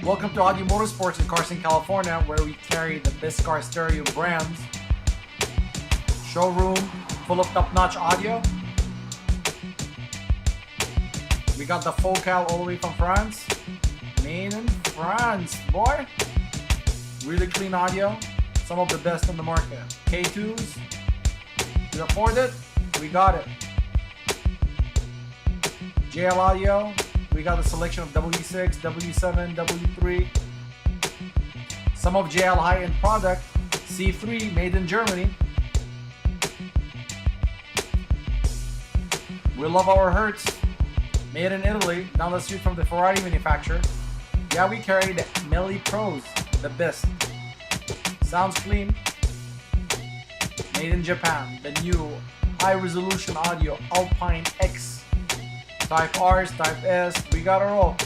Welcome to Audio MotorSports in Carson, California, where we carry the best car stereo brands. Showroom, full of top-notch audio. We got the Focal all the way from France. Made in France, boy. Really clean audio. Some of the best on the market. K2s. You afford it? We got it. JL Audio. We got a selection of W6, W7, W3. Some of JL high-end product. C3, made in Germany. We love our Hertz. Made in Italy, down the street from the Ferrari manufacturer. Yeah, we carry the Melli Pros, the best. Sounds clean. Made in Japan, the new high-resolution audio Alpine X. Type Rs, Type S, we got it all.